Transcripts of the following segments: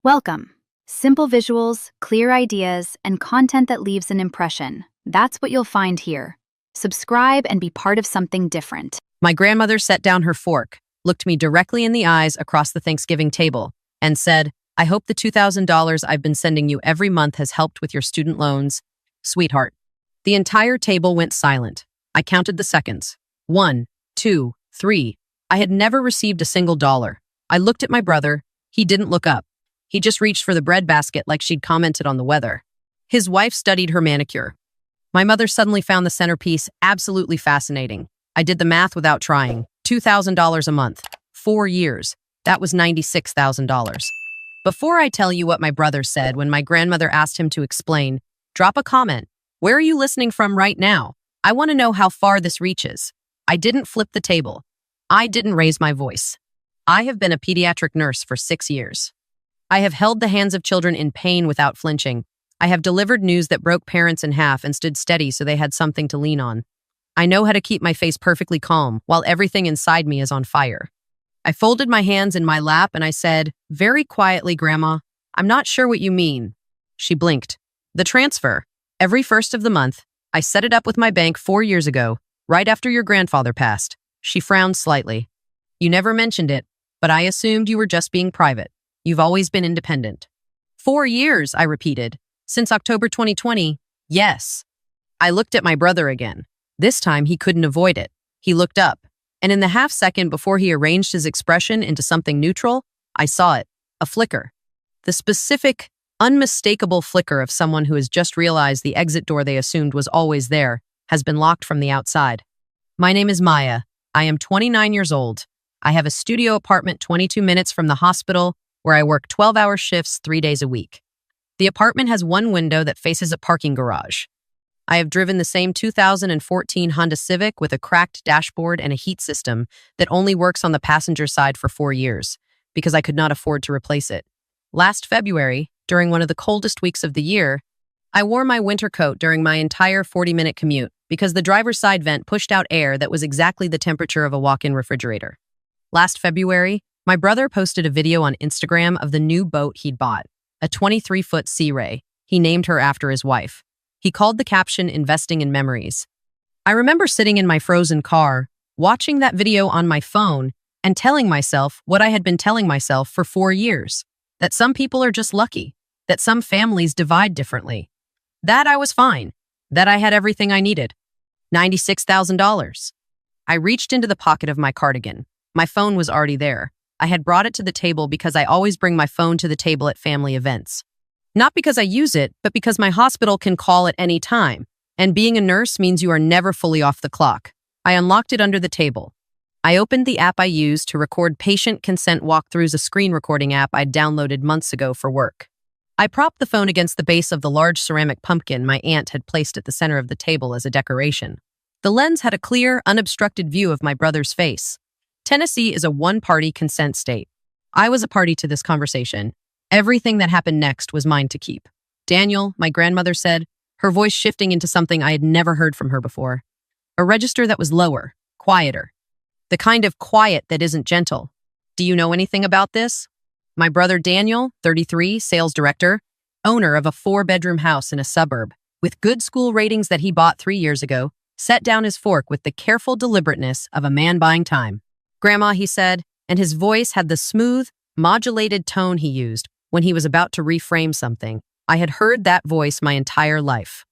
Welcome. Simple visuals, clear ideas, and content that leaves an impression. That's what you'll find here. Subscribe and be part of something different. My grandmother set down her fork, looked me directly in the eyes across the Thanksgiving table, and said, "I hope the $2,000 I've been sending you every month has helped with your student loans. Sweetheart." The entire table went silent. I counted the seconds. 1, 2, 3. I had never received a single dollar. I looked at my brother. He didn't look up. He just reached for the bread basket like she'd commented on the weather. His wife studied her manicure. My mother suddenly found the centerpiece absolutely fascinating. I did the math without trying. $2,000 a month. 4 years. That was $96,000. Before I tell you what my brother said when my grandmother asked him to explain, drop a comment. Where are you listening from right now? I want to know how far this reaches. I didn't flip the table. I didn't raise my voice. I have been a pediatric nurse for 6 years. I have held the hands of children in pain without flinching. I have delivered news that broke parents in half and stood steady so they had something to lean on. I know how to keep my face perfectly calm while everything inside me is on fire. I folded my hands in my lap and I said, very quietly, "Grandma, I'm not sure what you mean." She blinked. "The transfer. Every first of the month. I set it up with my bank 4 years ago, right after your grandfather passed." She frowned slightly. "You never mentioned it, but I assumed you were just being private. You've always been independent." 4 years, I repeated. "Since October 2020, yes." I looked at my brother again. This time, he couldn't avoid it. He looked up, and in the half second before he arranged his expression into something neutral, I saw it, a flicker. The specific, unmistakable flicker of someone who has just realized the exit door they assumed was always there has been locked from the outside. "My name is Maya. I am 29 years old. I have a studio apartment 22 minutes from the hospital where I work 12-hour shifts 3 days a week. The apartment has one window that faces a parking garage. I have driven the same 2014 Honda Civic with a cracked dashboard and a heat system that only works on the passenger side for 4 years because I could not afford to replace it. Last February, during one of the coldest weeks of the year, I wore my winter coat during my entire 40-minute commute because the driver's side vent pushed out air that was exactly the temperature of a walk-in refrigerator. Last February, my brother posted a video on Instagram of the new boat he'd bought, a 23-foot Sea Ray. He named her after his wife. He called the caption "Investing in Memories." I remember sitting in my frozen car, watching that video on my phone, and telling myself what I had been telling myself for 4 years, that some people are just lucky, that some families divide differently, that I was fine, that I had everything I needed. $96,000. I reached into the pocket of my cardigan. My phone was already there. I had brought it to the table because I always bring my phone to the table at family events. Not because I use it, but because my hospital can call at any time, and being a nurse means you are never fully off the clock. I unlocked it under the table. I opened the app I use to record patient consent walkthroughs, a screen recording app I'd downloaded months ago for work. I propped the phone against the base of the large ceramic pumpkin my aunt had placed at the center of the table as a decoration. The lens had a clear, unobstructed view of my brother's face. Tennessee is a one-party consent state. I was a party to this conversation. Everything that happened next was mine to keep. "Daniel," my grandmother said, her voice shifting into something I had never heard from her before. A register that was lower, quieter. The kind of quiet that isn't gentle. "Do you know anything about this?" My brother Daniel, 33, sales director, owner of a 4-bedroom house in a suburb, with good school ratings that he bought 3 years ago, set down his fork with the careful deliberateness of a man buying time. "Grandma," he said, and his voice had the smooth, modulated tone he used when he was about to reframe something. I had heard that voice my entire life.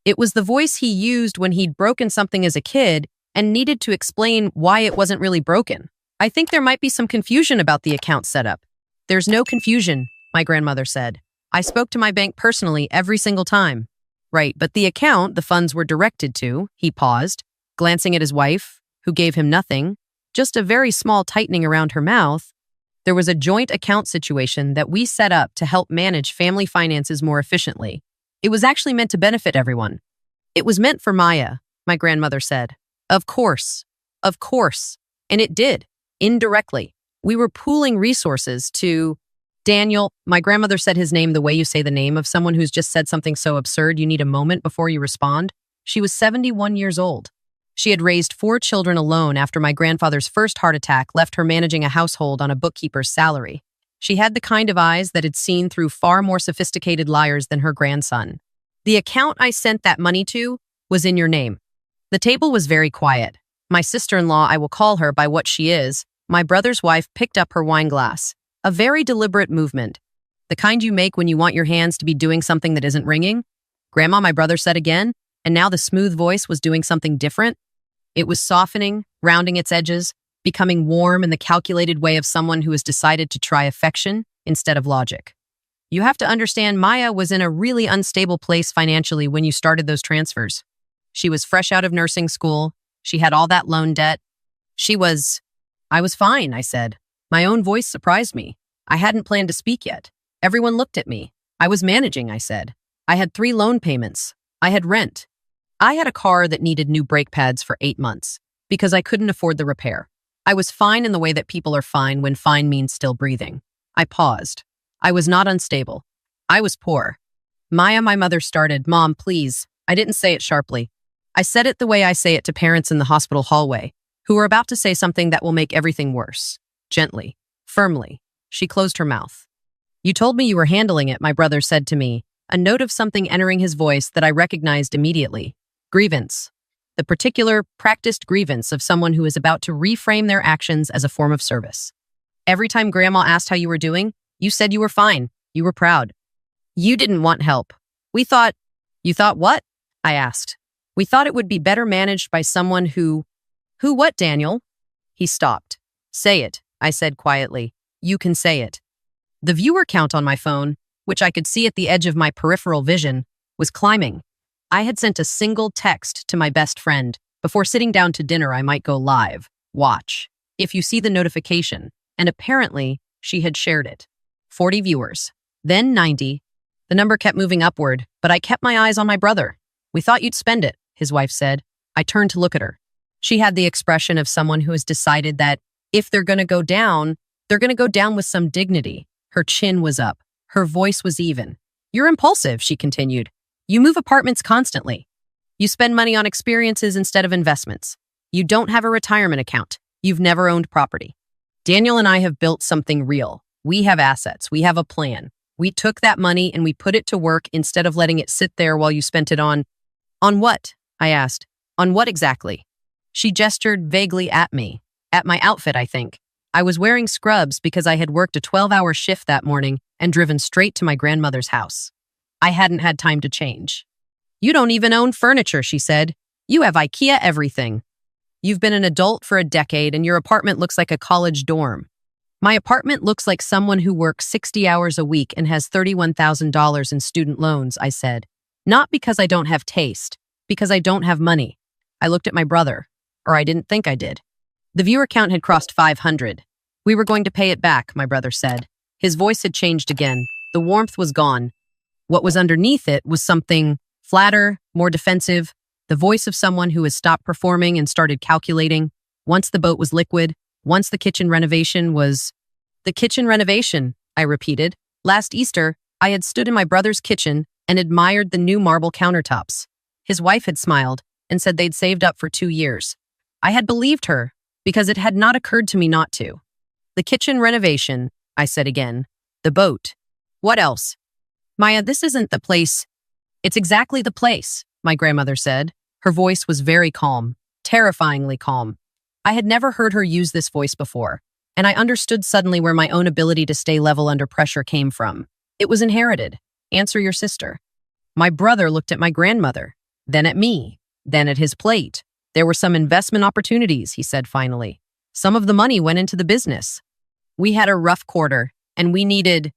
It was the voice he used when he'd broken something as a kid and needed to explain why it wasn't really broken. "I think there might be some confusion about the account setup." "There's no confusion," my grandmother said. "I spoke to my bank personally every single time." "Right, but the account the funds were directed to," he paused, glancing at his wife, who gave him nothing, just a very small tightening around her mouth. "There was a joint account situation that we set up to help manage family finances more efficiently. It was actually meant to benefit everyone." "It was meant for Maya," my grandmother said. Of course. And it did, indirectly. We were pooling resources to... Daniel, my grandmother said his name the way you say the name of someone who's just said something so absurd you need a moment before you respond. She was 71 years old. She had raised 4 children alone after my grandfather's first heart attack left her managing a household on a bookkeeper's salary. She had the kind of eyes that had seen through far more sophisticated liars than her grandson. The account I sent that money to was in your name. The table was very quiet. My sister-in-law, I will call her by what she is, my brother's wife, picked up her wine glass. A very deliberate movement. The kind you make when you want your hands to be doing something that isn't ringing. Grandma, my brother said again, and now the smooth voice was doing something different. It was softening, rounding its edges, becoming warm in the calculated way of someone who has decided to try affection instead of logic. You have to understand, Maya was in a really unstable place financially when you started those transfers. She was fresh out of nursing school. She had all that loan debt. I was fine, I said. My own voice surprised me. I hadn't planned to speak yet. Everyone looked at me. I was managing, I said. I had 3 loan payments. I had rent. I had a car that needed new brake pads for 8 months because I couldn't afford the repair. I was fine in the way that people are fine when fine means still breathing. I paused. I was not unstable. I was poor. Maya, my mother started, Mom, please. I didn't say it sharply. I said it the way I say it to parents in the hospital hallway who are about to say something that will make everything worse. Gently, firmly. She closed her mouth. You told me you were handling it, my brother said to me, a note of something entering his voice that I recognized immediately. Grievance. The particular, practiced grievance of someone who is about to reframe their actions as a form of service. Every time Grandma asked how you were doing, you said you were fine. You were proud. You didn't want help. You thought what? I asked. We thought it would be better managed by someone who what, Daniel? He stopped. Say it, I said quietly. You can say it. The viewer count on my phone, which I could see at the edge of my peripheral vision, was climbing. I had sent a single text to my best friend. Before sitting down to dinner, I might go live. Watch. If you see the notification. And apparently, she had shared it. 40 viewers. Then 90. The number kept moving upward, but I kept my eyes on my brother. We thought you'd spend it, his wife said. I turned to look at her. She had the expression of someone who has decided that if they're going to go down, they're going to go down with some dignity. Her chin was up. Her voice was even. You're impulsive, she continued. You move apartments constantly. You spend money on experiences instead of investments. You don't have a retirement account. You've never owned property. Daniel and I have built something real. We have assets. We have a plan. We took that money and we put it to work instead of letting it sit there while you spent it on what? I asked. On what exactly? She gestured vaguely at me. At my outfit, I think. I was wearing scrubs because I had worked a 12-hour shift that morning and driven straight to my grandmother's house. I hadn't had time to change. You don't even own furniture, she said. You have IKEA everything. You've been an adult for a decade and your apartment looks like a college dorm. My apartment looks like someone who works 60 hours a week and has $31,000 in student loans, I said. Not because I don't have taste, because I don't have money. I looked at my brother, or I didn't think I did. The viewer count had crossed 500. We were going to pay it back, my brother said. His voice had changed again. The warmth was gone. What was underneath it was something flatter, more defensive, the voice of someone who has stopped performing and started calculating. Once the boat was liquid, once the kitchen renovation was... The kitchen renovation, I repeated. Last Easter, I had stood in my brother's kitchen and admired the new marble countertops. His wife had smiled and said they'd saved up for 2 years. I had believed her because it had not occurred to me not to. The kitchen renovation, I said again. The boat. What else? Maya, this isn't the place. It's exactly the place, my grandmother said. Her voice was very calm, terrifyingly calm. I had never heard her use this voice before, and I understood suddenly where my own ability to stay level under pressure came from. It was inherited. Answer your sister. My brother looked at my grandmother, then at me, then at his plate. There were some investment opportunities, he said finally. Some of the money went into the business. We had a rough quarter, and we needed...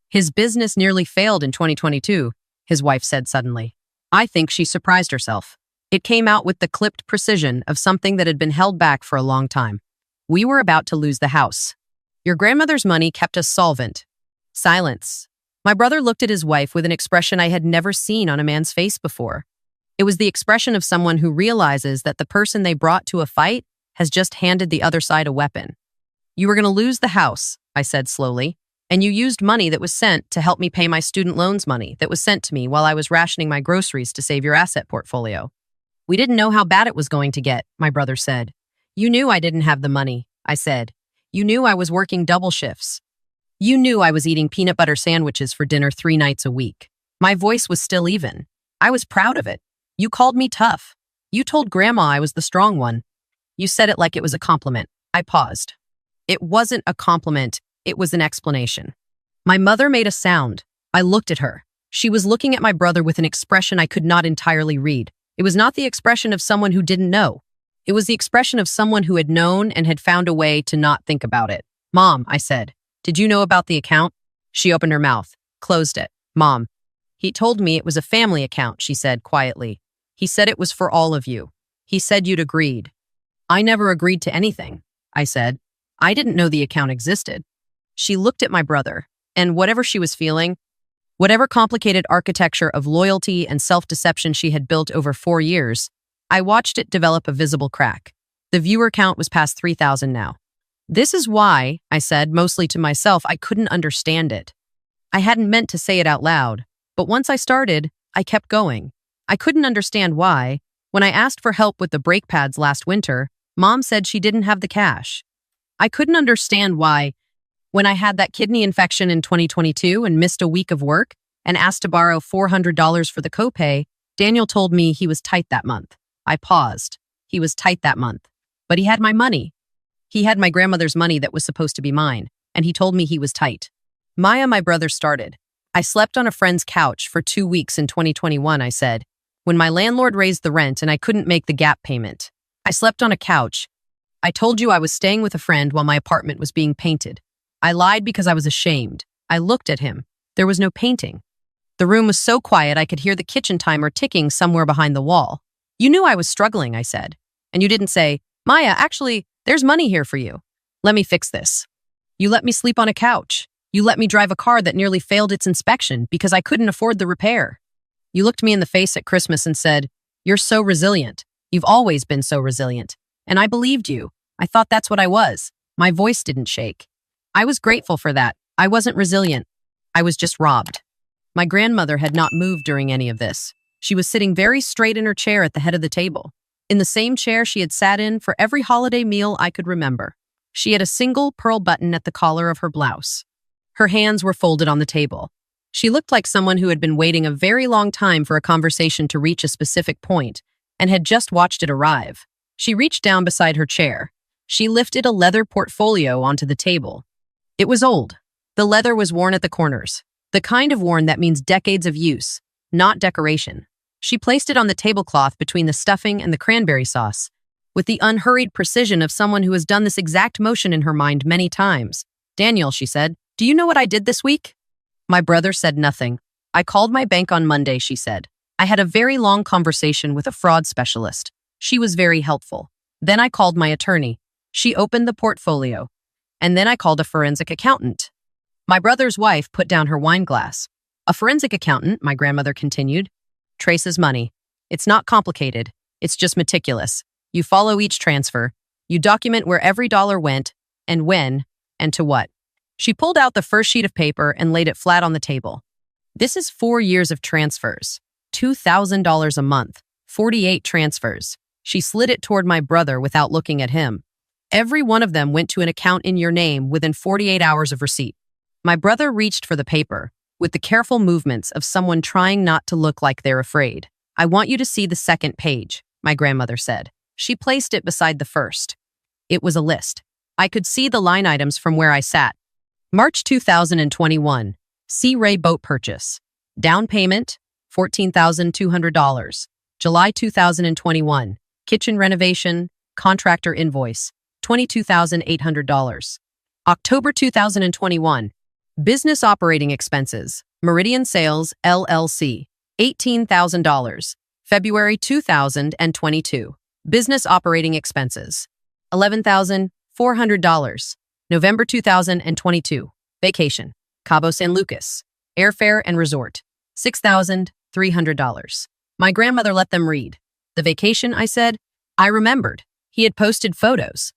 His business nearly failed in 2022, his wife said suddenly. I think she surprised herself. It came out with the clipped precision of something that had been held back for a long time. We were about to lose the house. Your grandmother's money kept us solvent. Silence. My brother looked at his wife with an expression I had never seen on a man's face before. It was the expression of someone who realizes that the person they brought to a fight has just handed the other side a weapon. You were going to lose the house, I said slowly, and you used money that was sent to help me pay my student loans money that was sent to me while I was rationing my groceries to save your asset portfolio. We didn't know how bad it was going to get, my brother said. You knew I didn't have the money, I said. You knew I was working double shifts. You knew I was eating peanut butter sandwiches for dinner 3 nights a week. My voice was still even. I was proud of it. You called me tough. You told Grandma I was the strong one. You said it like it was a compliment. I paused. It wasn't a compliment. It was an explanation. My mother made a sound. I looked at her. She was looking at my brother with an expression I could not entirely read. It was not the expression of someone who didn't know. It was the expression of someone who had known and had found a way to not think about it. Mom, I said, did you know about the account? She opened her mouth, closed it. Mom. He told me it was a family account, she said quietly. He said it was for all of you. He said you'd agreed. I never agreed to anything, I said. I didn't know the account existed. She looked at my brother, and whatever she was feeling, whatever complicated architecture of loyalty and self-deception she had built over 4 years, I watched it develop a visible crack. The viewer count was past 3,000 now. This is why, I said, mostly to myself, I couldn't understand it. I hadn't meant to say it out loud, but once I started, I kept going. I couldn't understand why. When I asked for help with the brake pads last winter, Mom said she didn't have the cash. I couldn't understand why. When I had that kidney infection in 2022 and missed a week of work and asked to borrow $400 for the copay, Daniel told me he was tight that month. I paused. He was tight that month. But he had my money. He had my grandmother's money that was supposed to be mine, and he told me he was tight. Maya, my brother, started. I slept on a friend's couch for 2 weeks in 2021, I said, when my landlord raised the rent and I couldn't make the gap payment. I slept on a couch. I told you I was staying with a friend while my apartment was being painted. I lied because I was ashamed. I looked at him. There was no painting. The room was so quiet I could hear the kitchen timer ticking somewhere behind the wall. You knew I was struggling, I said. And you didn't say, Maya, actually, there's money here for you. Let me fix this. You let me sleep on a couch. You let me drive a car that nearly failed its inspection because I couldn't afford the repair. You looked me in the face at Christmas and said, you're so resilient. You've always been so resilient. And I believed you. I thought that's what I was. My voice didn't shake. I was grateful for that. I wasn't resilient. I was just robbed. My grandmother had not moved during any of this. She was sitting very straight in her chair at the head of the table, in the same chair she had sat in for every holiday meal I could remember. She had a single pearl button at the collar of her blouse. Her hands were folded on the table. She looked like someone who had been waiting a very long time for a conversation to reach a specific point and had just watched it arrive. She reached down beside her chair. She lifted a leather portfolio onto the table. It was old. The leather was worn at the corners, the kind of worn that means decades of use, not decoration. She placed it on the tablecloth between the stuffing and the cranberry sauce, with the unhurried precision of someone who has done this exact motion in her mind many times. Daniel, she said, do you know what I did this week? My brother said nothing. I called my bank on Monday, she said. I had a very long conversation with a fraud specialist. She was very helpful. Then I called my attorney. She opened the portfolio. And then I called a forensic accountant. My brother's wife put down her wine glass. A forensic accountant, my grandmother continued, traces money. It's not complicated. It's just meticulous. You follow each transfer. You document where every dollar went, and when, and to what. She pulled out the first sheet of paper and laid it flat on the table. This is 4 years of transfers. $2,000 a month. 48 transfers. She slid it toward my brother without looking at him. Every one of them went to an account in your name within 48 hours of receipt. My brother reached for the paper, with the careful movements of someone trying not to look like they're afraid. I want you to see the second page, my grandmother said. She placed it beside the first. It was a list. I could see the line items from where I sat. March 2021, Sea Ray boat purchase. Down payment, $14,200. July 2021, kitchen renovation, contractor invoice, $22,800. October 2021, business operating expenses, Meridian Sales, LLC, $18,000. February 2022, business operating expenses, $11,400. November 2022, vacation, Cabo San Lucas, airfare and resort, $6,300. My grandmother let them read. The vacation, I said. I remembered. He had posted photos.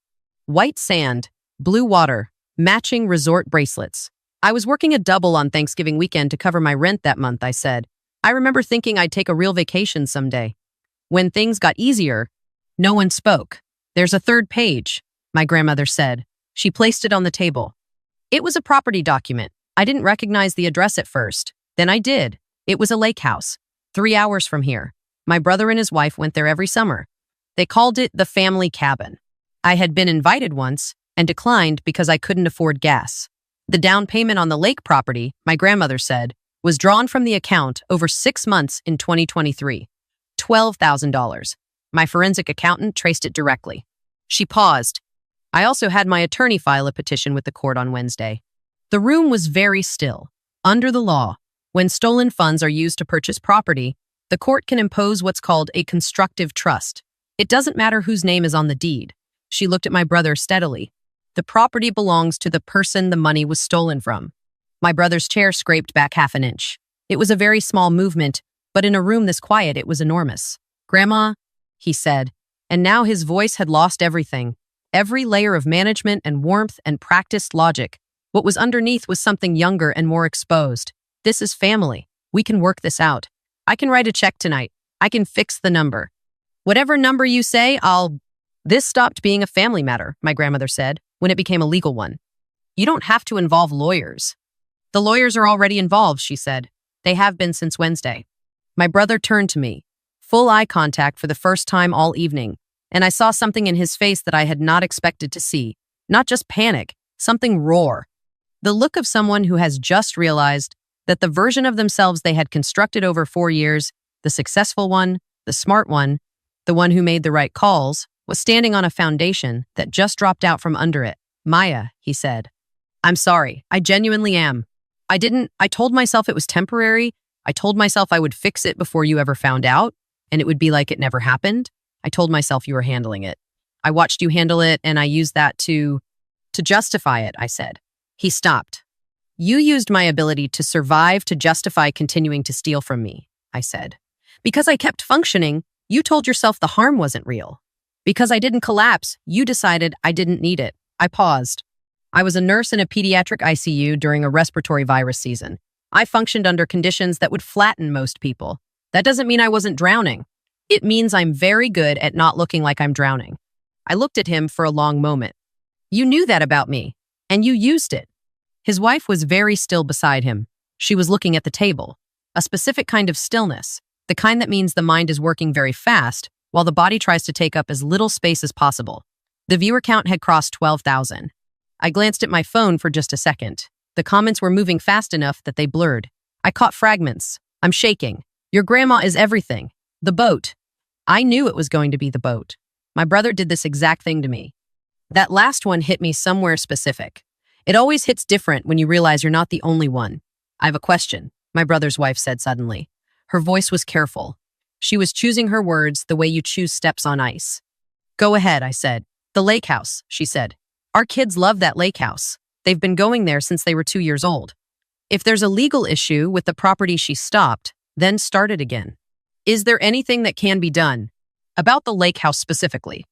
White sand, blue water, matching resort bracelets. I was working a double on Thanksgiving weekend to cover my rent that month, I said. I remember thinking I'd take a real vacation someday. When things got easier, no one spoke. There's a third page, my grandmother said. She placed it on the table. It was a property document. I didn't recognize the address at first. Then I did. It was a lake house, 3 hours from here. My brother and his wife went there every summer. They called it the family cabin. I had been invited once and declined because I couldn't afford gas. The down payment on the lake property, my grandmother said, was drawn from the account over 6 months in 2023. $12,000. My forensic accountant traced it directly. She paused. I also had my attorney file a petition with the court on Wednesday. The room was very still. Under the law, when stolen funds are used to purchase property, the court can impose what's called a constructive trust. It doesn't matter whose name is on the deed. She looked at my brother steadily. The property belongs to the person the money was stolen from. My brother's chair scraped back half an inch. It was a very small movement, but in a room this quiet, it was enormous. "Grandma," he said, and now his voice had lost everything. Every layer of management and warmth and practiced logic. What was underneath was something younger and more exposed. "This is family. We can work this out. I can write a check tonight. I can fix the number. Whatever number you say, This stopped being a family matter, my grandmother said, when it became a legal one. "You don't have to involve lawyers." "The lawyers are already involved," she said. "They have been since Wednesday." My brother turned to me, full eye contact for the first time all evening, and I saw something in his face that I had not expected to see. Not just panic, something roar. The look of someone who has just realized that the version of themselves they had constructed over 4 years, the successful one, the smart one, the one who made the right calls, was standing on a foundation that just dropped out from under it. "Maya," he said. "I'm sorry. I genuinely am. I told myself it was temporary. I told myself I would fix it before you ever found out, and it would be like it never happened. I told myself you were handling it. I watched you handle it, and I used that to justify it," I said. He stopped. "You used my ability to survive to justify continuing to steal from me," I said. "Because I kept functioning, you told yourself the harm wasn't real. Because I didn't collapse, you decided I didn't need it." I paused. I was a nurse in a pediatric ICU during a respiratory virus season. I functioned under conditions that would flatten most people. That doesn't mean I wasn't drowning. It means I'm very good at not looking like I'm drowning. I looked at him for a long moment. "You knew that about me, and you used it." His wife was very still beside him. She was looking at the table. A specific kind of stillness, the kind that means the mind is working very fast, while the body tries to take up as little space as possible. The viewer count had crossed 12,000. I glanced at my phone for just a second. The comments were moving fast enough that they blurred. I caught fragments. "I'm shaking. Your grandma is everything. The boat." I knew it was going to be the boat. My brother did this exact thing to me. That last one hit me somewhere specific. It always hits different when you realize you're not the only one. "I have a question," my brother's wife said suddenly. Her voice was careful. She was choosing her words the way you choose steps on ice. "Go ahead," I said. "The lake house," she said. "Our kids love that lake house. They've been going there since they were 2 years old. If there's a legal issue with the property she stopped, then start it again. Is there anything that can be done?" "About the lake house specifically."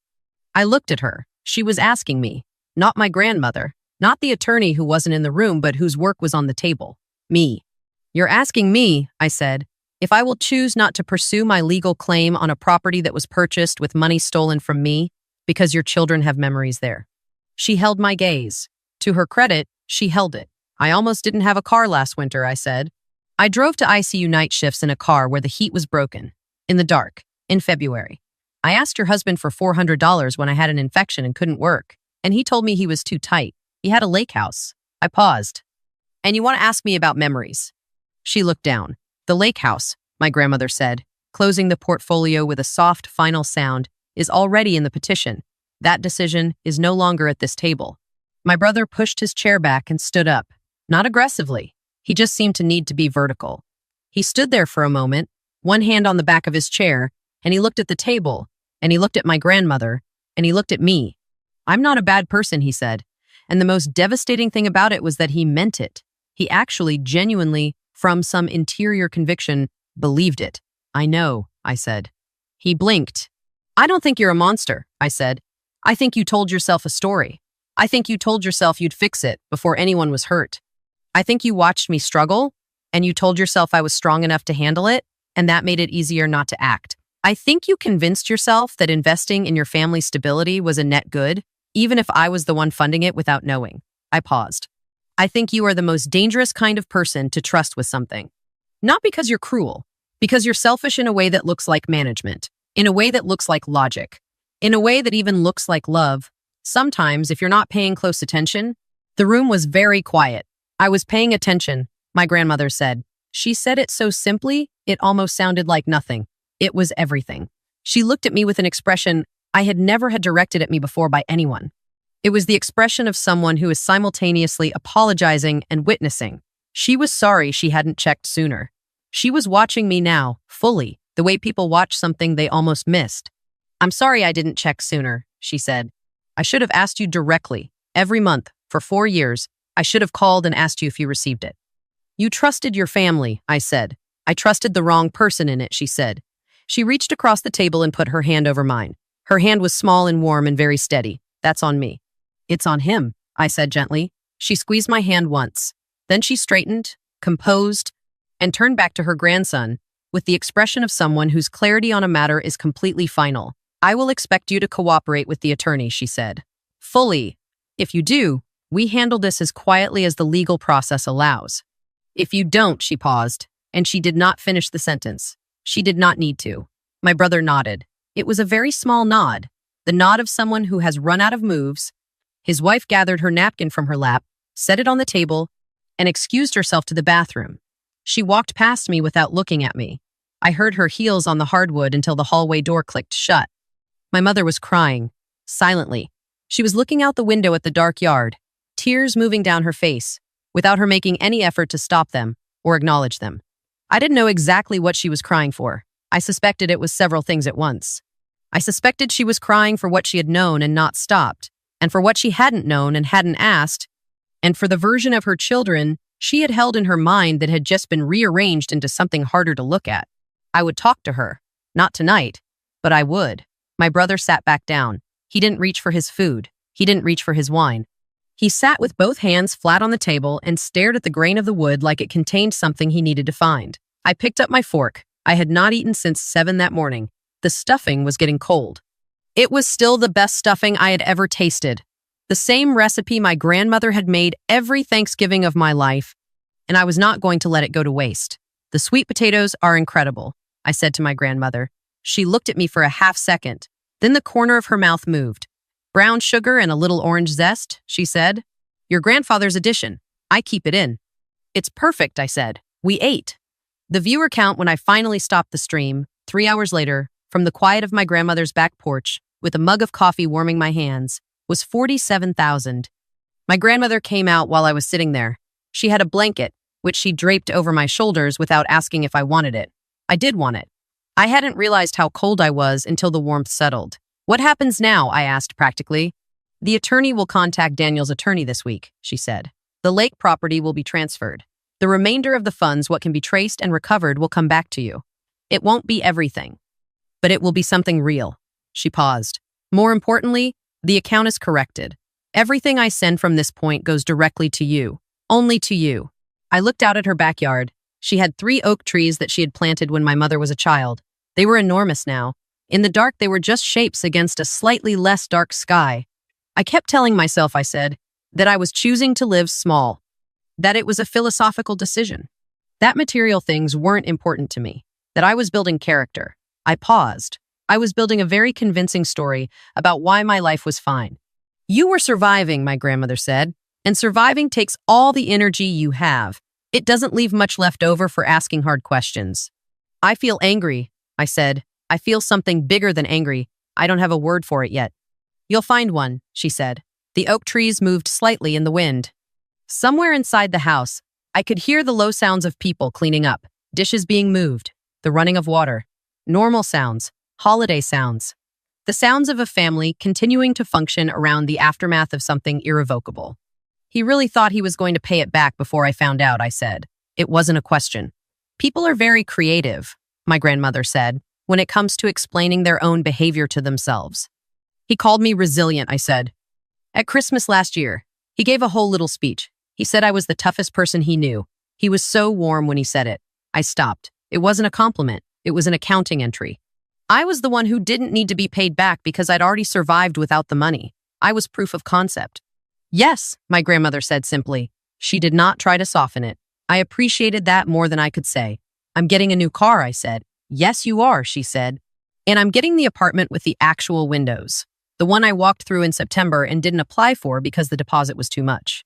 I looked at her. She was asking me, not my grandmother, not the attorney who wasn't in the room but whose work was on the table. Me. "You're asking me," I said, "if I will choose not to pursue my legal claim on a property that was purchased with money stolen from me because your children have memories there." She held my gaze. To her credit, she held it. "I almost didn't have a car last winter," I said. "I drove to ICU night shifts in a car where the heat was broken, in the dark, in February. I asked your husband for $400 when I had an infection and couldn't work, and he told me he was too tight. He had a lake house." I paused. "And you want to ask me about memories?" She looked down. "The lake house," my grandmother said, closing the portfolio with a soft final sound, "is already in the petition. That decision is no longer at this table." My brother pushed his chair back and stood up. Not aggressively. He just seemed to need to be vertical. He stood there for a moment, one hand on the back of his chair, and he looked at the table, and he looked at my grandmother, and he looked at me. "I'm not a bad person," he said. And the most devastating thing about it was that he meant it. He actually, genuinely, from some interior conviction, believed it. "I know," I said. He blinked. "I don't think you're a monster," I said. "I think you told yourself a story. I think you told yourself you'd fix it before anyone was hurt. I think you watched me struggle, and you told yourself I was strong enough to handle it, and that made it easier not to act. I think you convinced yourself that investing in your family's stability was a net good, even if I was the one funding it without knowing." I paused. I think you are the most dangerous kind of person to trust with something. Not because you're cruel, because you're selfish in a way that looks like management, in a way that looks like logic, in a way that even looks like love. Sometimes, if you're not paying close attention, the room was very quiet. I was paying attention, my grandmother said. She said it so simply, it almost sounded like nothing. It was everything. She looked at me with an expression I had never had directed at me before by anyone. It was the expression of someone who is simultaneously apologizing and witnessing. She was sorry she hadn't checked sooner. She was watching me now, fully, the way people watch something they almost missed. I'm sorry I didn't check sooner, she said. I should have asked you directly, every month, for 4 years. I should have called and asked you if you received it. You trusted your family, I said. I trusted the wrong person in it, she said. She reached across the table and put her hand over mine. Her hand was small and warm and very steady. That's on me. It's on him, I said gently. She squeezed my hand once. Then she straightened, composed, and turned back to her grandson with the expression of someone whose clarity on a matter is completely final. I will expect you to cooperate with the attorney, she said. Fully. If you do, we handle this as quietly as the legal process allows. If you don't, she paused, and she did not finish the sentence. She did not need to. My brother nodded. It was a very small nod, the nod of someone who has run out of moves. His wife gathered her napkin from her lap, set it on the table, and excused herself to the bathroom. She walked past me without looking at me. I heard her heels on the hardwood until the hallway door clicked shut. My mother was crying, silently. She was looking out the window at the dark yard, tears moving down her face, without her making any effort to stop them or acknowledge them. I didn't know exactly what she was crying for. I suspected it was several things at once. I suspected she was crying for what she had known and not stopped, and for what she hadn't known and hadn't asked, and for the version of her children she had held in her mind that had just been rearranged into something harder to look at. I would talk to her. Not tonight, but I would. My brother sat back down. He didn't reach for his food. He didn't reach for his wine. He sat with both hands flat on the table and stared at the grain of the wood like it contained something he needed to find. I picked up my fork. I had not eaten since 7 that morning. The stuffing was getting cold. It was still the best stuffing I had ever tasted. The same recipe my grandmother had made every Thanksgiving of my life, and I was not going to let it go to waste. The sweet potatoes are incredible, I said to my grandmother. She looked at me for a half second. Then the corner of her mouth moved. Brown sugar and a little orange zest, she said. Your grandfather's addition. I keep it in. It's perfect, I said. We ate. The viewer count when I finally stopped the stream, 3 hours later, from the quiet of my grandmother's back porch, with a mug of coffee warming my hands, was 47,000. My grandmother came out while I was sitting there. She had a blanket, which she draped over my shoulders without asking if I wanted it. I did want it. I hadn't realized how cold I was until the warmth settled. What happens now? I asked practically. The attorney will contact Daniel's attorney this week, she said. The lake property will be transferred. The remainder of the funds, what can be traced and recovered, will come back to you. It won't be everything, but it will be something real. She paused. More importantly, the account is corrected. Everything I send from this point goes directly to you. Only to you. I looked out at her backyard. She had 3 oak trees that she had planted when my mother was a child. They were enormous now. In the dark, they were just shapes against a slightly less dark sky. I kept telling myself, I said, that I was choosing to live small, that it was a philosophical decision, that material things weren't important to me, that I was building character. I paused. I was building a very convincing story about why my life was fine. You were surviving, my grandmother said, and surviving takes all the energy you have. It doesn't leave much left over for asking hard questions. I feel angry, I said. I feel something bigger than angry. I don't have a word for it yet. You'll find one, she said. The oak trees moved slightly in the wind. Somewhere inside the house, I could hear the low sounds of people cleaning up, dishes being moved, the running of water, normal sounds, holiday sounds, the sounds of a family continuing to function around the aftermath of something irrevocable. He really thought he was going to pay it back before I found out, I said. It wasn't a question. People are very creative, my grandmother said, when it comes to explaining their own behavior to themselves. He called me resilient, I said. At Christmas last year, he gave a whole little speech. He said I was the toughest person he knew. He was so warm when he said it. I stopped. It wasn't a compliment. It was an accounting entry. I was the one who didn't need to be paid back because I'd already survived without the money. I was proof of concept. Yes, my grandmother said simply. She did not try to soften it. I appreciated that more than I could say. I'm getting a new car, I said. Yes, you are, she said. And I'm getting the apartment with the actual windows. The one I walked through in September and didn't apply for because the deposit was too much.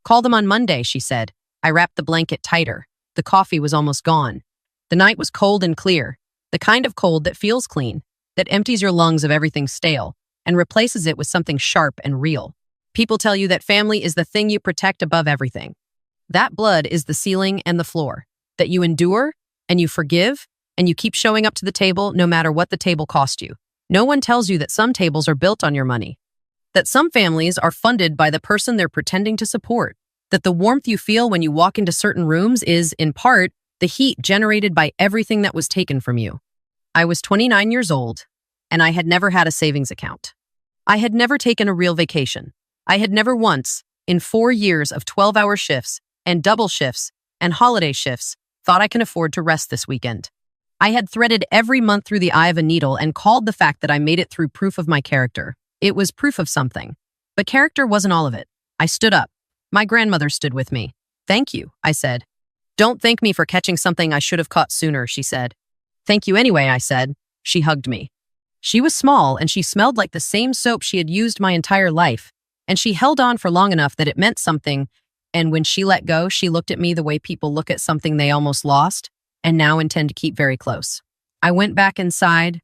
Call them on Monday, she said. I wrapped the blanket tighter. The coffee was almost gone. The night was cold and clear, the kind of cold that feels clean, that empties your lungs of everything stale and replaces it with something sharp and real. People tell you that family is the thing you protect above everything. That blood is the ceiling and the floor, that you endure and you forgive and you keep showing up to the table no matter what the table cost you. No one tells you that some tables are built on your money, that some families are funded by the person they're pretending to support, that the warmth you feel when you walk into certain rooms is, in part, the heat generated by everything that was taken from you. I was 29 years old, and I had never had a savings account. I had never taken a real vacation. I had never once, in 4 years of 12-hour shifts and double shifts and holiday shifts, thought I can afford to rest this weekend. I had threaded every month through the eye of a needle and called the fact that I made it through proof of my character. It was proof of something. But character wasn't all of it. I stood up. My grandmother stood with me. Thank you, I said. Don't thank me for catching something I should have caught sooner, she said. Thank you anyway, I said. She hugged me. She was small and she smelled like the same soap she had used my entire life. And she held on for long enough that it meant something. And when she let go, she looked at me the way people look at something they almost lost and now intend to keep very close. I went back inside.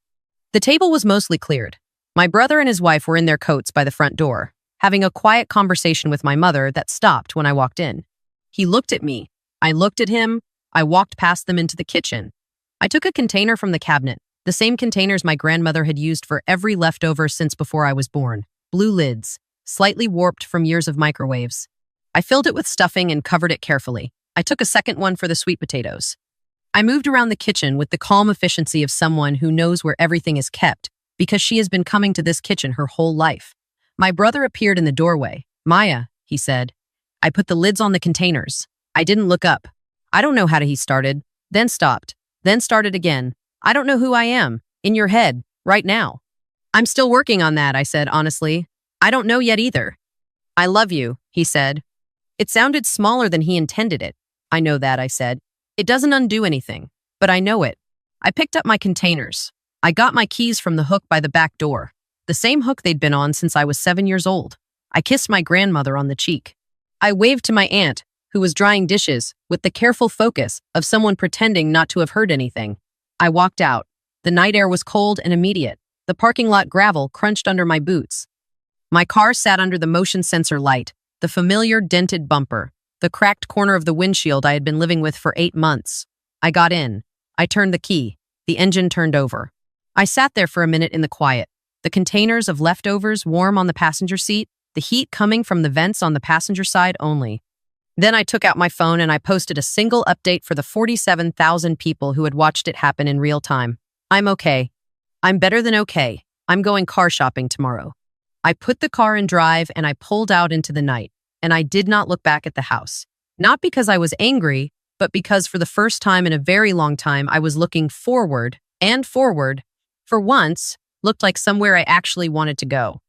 The table was mostly cleared. My brother and his wife were in their coats by the front door, having a quiet conversation with my mother that stopped when I walked in. He looked at me. I looked at him. I walked past them into the kitchen. I took a container from the cabinet, the same containers my grandmother had used for every leftover since before I was born. Blue lids, slightly warped from years of microwaves. I filled it with stuffing and covered it carefully. I took a second one for the sweet potatoes. I moved around the kitchen with the calm efficiency of someone who knows where everything is kept because she has been coming to this kitchen her whole life. My brother appeared in the doorway. Maya, he said. I put the lids on the containers. I didn't look up. I don't know how he started, then stopped, then started again. I don't know who I am, in your head, right now. I'm still working on that, I said honestly. I don't know yet either. I love you, he said. It sounded smaller than he intended it. I know that, I said. It doesn't undo anything, but I know it. I picked up my containers. I got my keys from the hook by the back door, the same hook they'd been on since I was 7 years old. I kissed my grandmother on the cheek. I waved to my aunt, who was drying dishes, with the careful focus of someone pretending not to have heard anything. I walked out. The night air was cold and immediate. The parking lot gravel crunched under my boots. My car sat under the motion sensor light, the familiar dented bumper, the cracked corner of the windshield I had been living with for 8 months. I got in. I turned the key. The engine turned over. I sat there for a minute in the quiet, the containers of leftovers warm on the passenger seat, the heat coming from the vents on the passenger side only. Then I took out my phone and I posted a single update for the 47,000 people who had watched it happen in real time. I'm okay. I'm better than okay. I'm going car shopping tomorrow. I put the car in drive and I pulled out into the night, and I did not look back at the house. Not because I was angry, but because for the first time in a very long time, I was looking forward, and forward, for once, looked like somewhere I actually wanted to go.